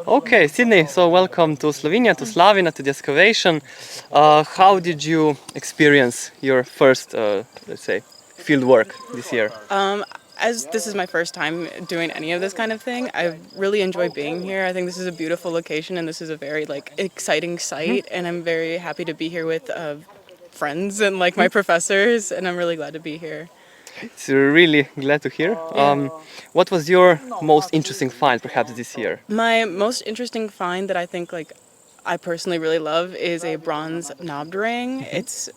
Okay, Sydney, so welcome to Slovenia, to Slavina, to the excavation. How did you experience your first, let's say, field work this year? As this is my first time doing any of this kind of thing, I really enjoy being here. I think this is a beautiful location and this is a very exciting site, and I'm very happy to be here with friends and my professors, and I'm really glad to be here. It's really glad to hear. What was your most interesting find perhaps this year? My most interesting find that I think I personally really love is a bronze knobbed ring. It's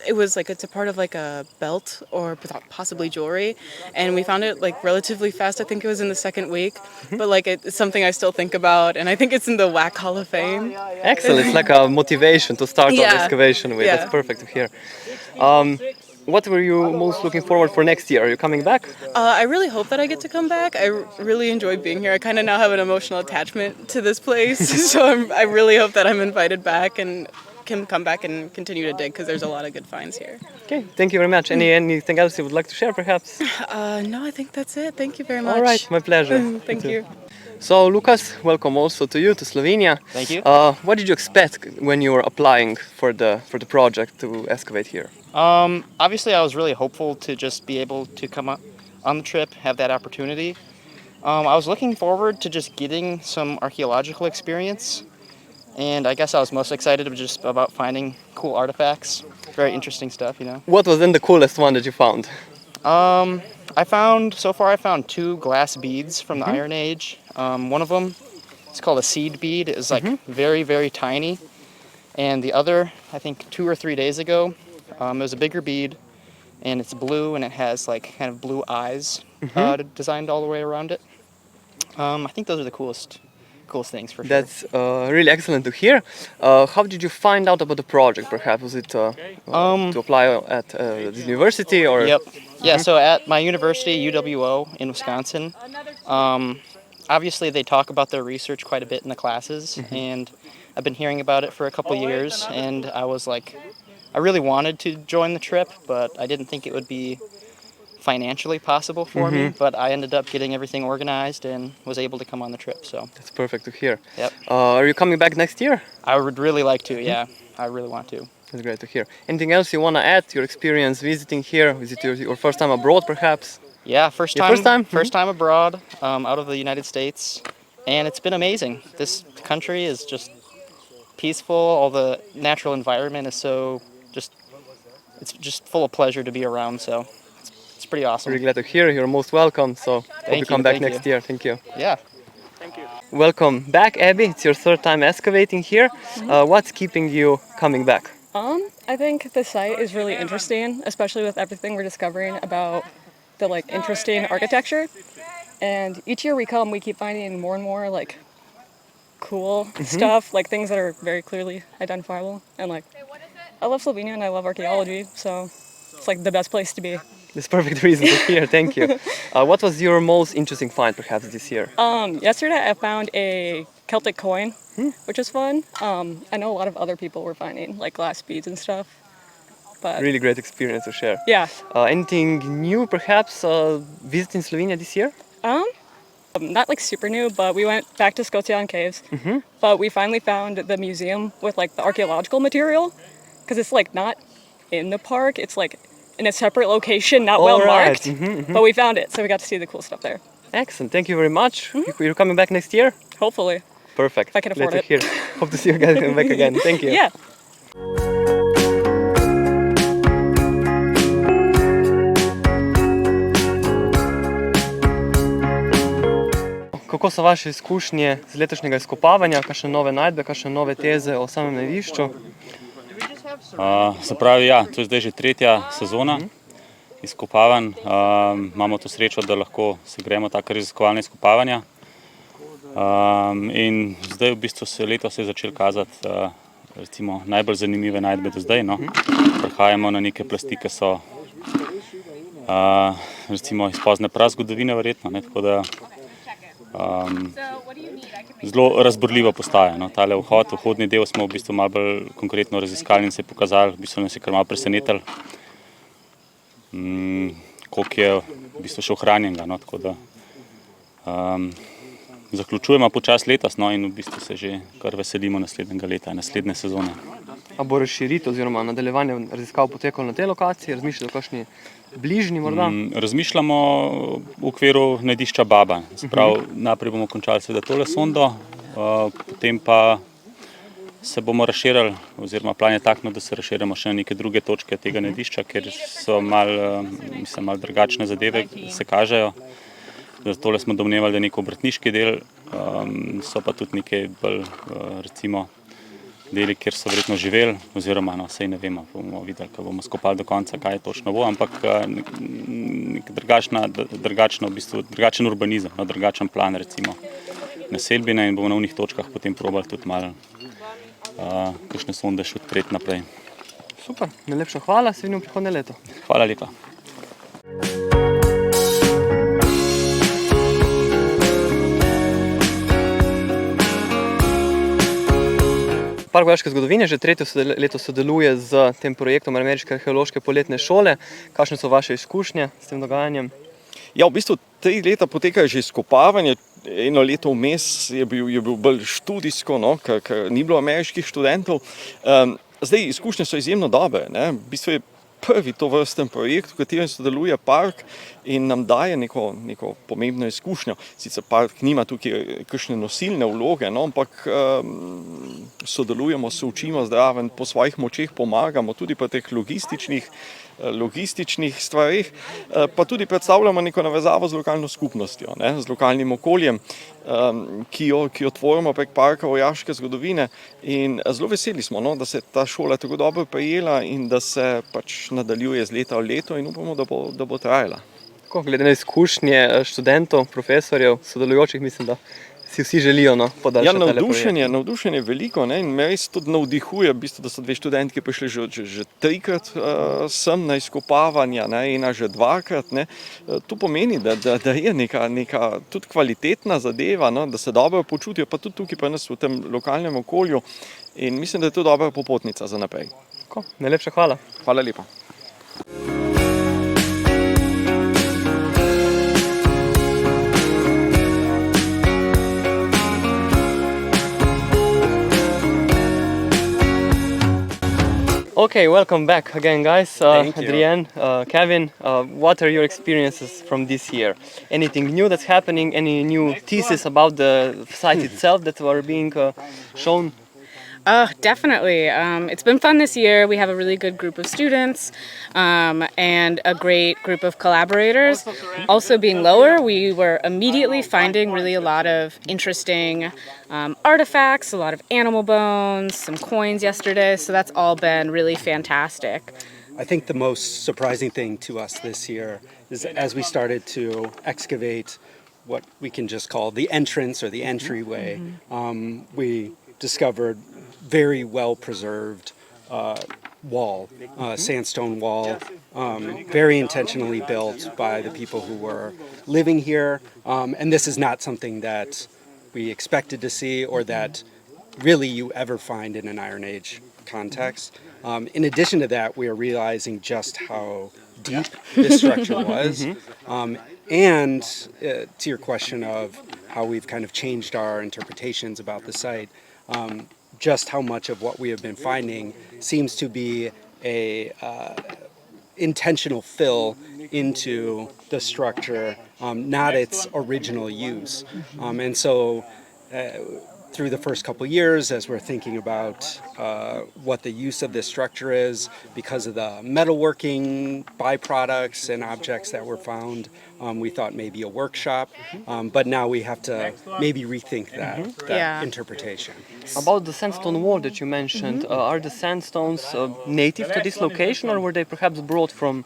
a part of a belt or possibly jewelry, and we found it relatively fast. I think it was in the second week, but it's something I still think about, and I think it's in the WAC Hall of Fame. Excellent. It's like a motivation to start the excavation with. Yeah. That's perfect to hear. What were you most looking forward for next year? Are you coming back? I really hope that I get to come back. I really enjoy being here. I kind of now have an emotional attachment to this place, so I really hope that I'm invited back and can come back and continue to dig, because there's a lot of good finds here. Okay, thank you very much. Anything else you would like to share perhaps? No, I think that's it. Thank you very much. All right, my pleasure. Thank you. So, Lucas, welcome also to you, to Slovenia. Thank you. What did you expect when you were applying for the project to excavate here? Obviously, I was really hopeful to just be able to come on the trip, have that opportunity. I was looking forward to just getting some archaeological experience, and I guess I was most excited just about finding cool artifacts, very interesting stuff, you know. What was then the coolest one that you found? I found 2 glass beads from the Iron Age. One of them, it's called a seed bead. It was very, very tiny. And the other, I think 2 or 3 days ago, it was a bigger bead, and it's blue, and it has kind of blue eyes designed all the way around it. I think those are the coolest things for sure. That's really excellent to hear. How did you find out about the project perhaps? Was it to apply at the university or? Yep. Yeah, so at my university, UWO in Wisconsin, obviously they talk about their research quite a bit in the classes, and I've been hearing about it for a couple years, and I was I really wanted to join the trip, but I didn't think it would be financially possible for me, but I ended up getting everything organized and was able to come on the trip, so. That's perfect to hear. Yep. Are you coming back next year? I would really like to, yeah. I really want to. That's great to hear. Anything else you want to add to your experience visiting here? Is it your first time abroad perhaps? Yeah, first time abroad, out of the United States, and it's been amazing. This country is just peaceful. All the natural environment is it's just full of pleasure to be around, so it's pretty awesome. Really glad to hear. You're most welcome, so hope you come back next year. Thank you. Yeah. Thank you. Welcome back, Abby. It's your third time excavating here. What's keeping you coming back? I think the site is really interesting, especially with everything we're discovering about the interesting architecture. And each year we come, we keep finding more and more cool stuff, things that are very clearly identifiable. And I love Slovenia and I love archaeology, so it's the best place to be. That's perfect reason to hear. Thank you. What was your most interesting find perhaps this year? Yesterday I found a Celtic coin, which was fun. I know a lot of other people were finding glass beads and stuff. But really great experience to share. Yeah. Anything new perhaps visiting Slovenia this year? Not super new, but we went back to Scotian Caves. But we finally found the museum with the archaeological material, because it's not in the park. It's in a separate location, not well marked. But we found it, so we got to see the cool stuff there. Excellent. Thank you very much. You're coming back next year? Hopefully. Perfect. If I can afford Glad to hear. Hope to see you guys back again. Thank you. Yeah. Kako so vaše izkušnje z letošnjega izkopavanja, kakšne nove najdbe, kakšne nove teze o samem najdišču? Se pravi, ja, to je zdaj že 3. sezona izkopavanj. Imamo to srečo, da lahko se gremo taka raziskovalna izkopavanja. In zdaj v bistvu letos se je začel kazati recimo najbolj zanimive najdbe do zdaj. Prehajamo na neke plasti, ki so recimo iz pozne prazgodovine verjetno, tako da zelo razburljivo postaja. Tale vhodni del smo v bistvu malo bolj konkretno raziskali in se je pokazali, v bistvu nas je kar malo presenetili, koliko je v bistvu še ohranjenega. Tako da zaključujemo počas letos, no, in v bistvu se že kar veselimo naslednjega leta, naslednje sezone. A bo razširitev oziroma nadaljevanje raziskav potekalo na tej lokaciji? Razmišljate o kakšni bližnji morda? Razmišljamo v okviru najdišča Baba. Sprav, najprej bomo končali seveda tole sondo, potem pa se bomo razširili, oziroma plan je takno, da se razširimo še na neke druge točke tega najdišča, ker so malo drugačne zadeve, se kažejo. Tole smo domnevali, da je nek obrtniški del, so pa tudi nekaj bolj, recimo, deli, kjer so verjetno živeli, oziroma, no, sej ne vemo, bomo videli, ko bomo skopali do konca, kaj točno bo, ampak drugačen urbanizem, no, drugačen plan, recimo, naselbine, in bomo na unih točkah potem probali tudi malo kakšne sonde še odpreti naprej. Super, najlepša hvala, se vidimo prihodnje leto. Hvala lepa. Park vojaške zgodovine že tretje leto sodeluje z tem projektom ameriške arheološke Poletne šole. Kakšne so vaše izkušnje s tem dogajanjem? Ja, v bistvu 3 leta potekajo že izkopavanje, eno leto vmes je bil bolj študijsko, no, ker ni bilo ameriških študentov. Zdaj, izkušnje so izjemno dobre, ne. V bistvu je prvi tovrsten projekt, v katerem sodeluje Park in nam daje neko pomembno izkušnjo. Sicer Park nima tukaj kakšne nosilne vloge, no, ampak sodelujemo, se učimo zraven, po svojih močeh pomagamo tudi pri teh logističnih stvarih, pa tudi predstavljamo neko navezavo z lokalno skupnostjo, ne, z lokalnim okoljem, ki jo tvorimo prek Parka vojaške zgodovine, in zelo veseli smo, no, da se ta šola tako dobro prijela in da se pač nadaljuje z leta v leto in upamo, da bo trajala. Glede na izkušnje študentov, profesorjev, sodelujočih, mislim, da si vsi želijo, no, podaljšati tale projekt. Navdušenje je veliko, ne, in me res tudi navdihuje, v bistvu, da so 2 študentki prišli že 3-krat sem na izkopavanja, ne, ena že 2-krat, ne. To pomeni, da je neka tudi kvalitetna zadeva, no, da se dobro počutijo, pa tudi tukaj pri nas v tem lokalnem okolju, in mislim, da je to dobra popotnica za naprej. Najlepša hvala. Hvala lepa. Okay, welcome back again, guys. Thank you. Adrienne, Kevin, what are your experiences from this year? Anything new that's happening? Any new thesis about the site itself that were being shown? Definitely. It's been fun this year. We have a really good group of students and a great group of collaborators. Also being lower, we were immediately finding really a lot of interesting artifacts, a lot of animal bones, some coins yesterday. So that's all been really fantastic. I think the most surprising thing to us this year is as we started to excavate what we can just call the entrance or the entryway, we discovered very well preserved wall, sandstone wall, very intentionally built by the people who were living here. And this is not something that we expected to see or that really you ever find in an Iron Age context. In addition to that, we are realizing just how deep this structure was. And to your question of how we've kind of changed our interpretations about the site, just how much of what we have been finding seems to be a intentional fill into the structure, not its original use. And so through the first couple years, as we're thinking about what the use of this structure is, because of the metalworking byproducts and objects that were found, we thought maybe a workshop, but now we have to maybe rethink that interpretation. About the sandstone wall that you mentioned, are the sandstones native to this location, or were they perhaps brought from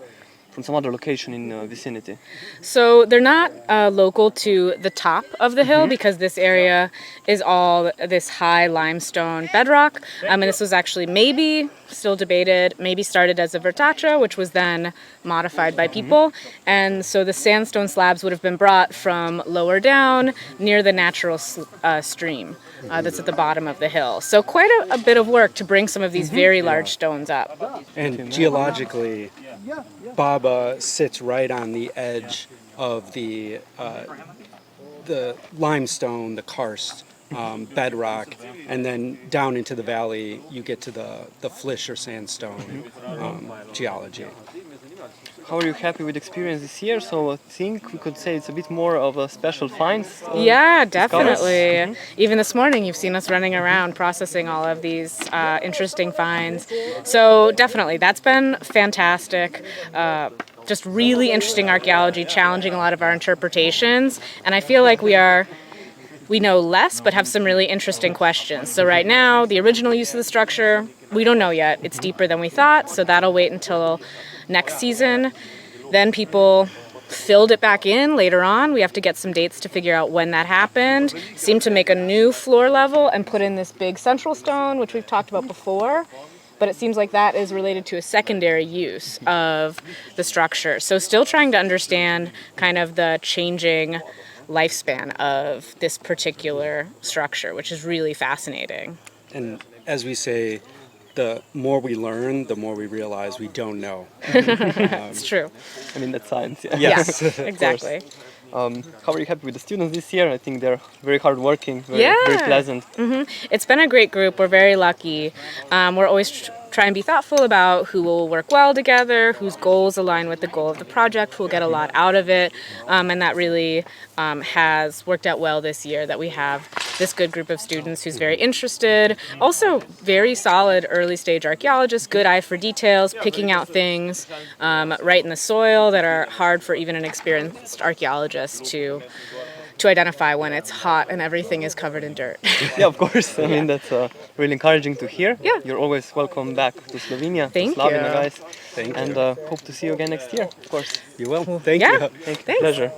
some other location in the vicinity? So they're not local to the top of the hill because this area is all this high limestone bedrock. And this was actually maybe, still debated, maybe started as a vertacha, which was then modified by people. And so the sandstone slabs would have been brought from lower down near the natural stream that's at the bottom of the hill. So quite a bit of work to bring some of these very large stones up. And geologically, Baba sits right on the edge of the the limestone, the karst, bedrock, and then down into the valley, you get to the flysch or sandstone geology. How are you happy with the experience this year? So I think we could say it's a bit more of a special finds. Yeah, definitely. Even this morning, you've seen us running around processing all of these interesting finds. So definitely, that's been fantastic. Just really interesting archaeology, challenging a lot of our interpretations. And I feel like we know less, but have some really interesting questions. So right now, the original use of the structure, we don't know yet. It's deeper than we thought, so that'll wait until next season. Then people filled it back in later on. We have to get some dates to figure out when that happened. Seemed to make a new floor level and put in this big central stone, which we've talked about before. But it seems like that is related to a secondary use of the structure. So still trying to understand kind of the changing lifespan of this particular structure, which is really fascinating. And as we say, the more we learn, the more we realize we don't know. It's true. I mean, that's science. Yeah. Yes. Yeah, exactly. How are you happy with the students this year? I think they're very hardworking, very pleasant. It's been a great group. We're very lucky. We're always try and be thoughtful about who will work well together, whose goals align with the goal of the project, who will get a lot out of it. And that really has worked out well this year, that we have this good group of students who's very interested. Also very solid early stage archaeologists, good eye for details, picking out things right in the soil that are hard for even an experienced archaeologist to identify when it's hot and everything is covered in dirt. Yeah, of course. I mean, that's really encouraging to hear. Yeah. You're always welcome back to Slovenia, Thank to Slavina, you. guys. Thank you. And hope to see you again next year, of course. You will. Thank Yeah. you. Thank you. Thanks. Pleasure.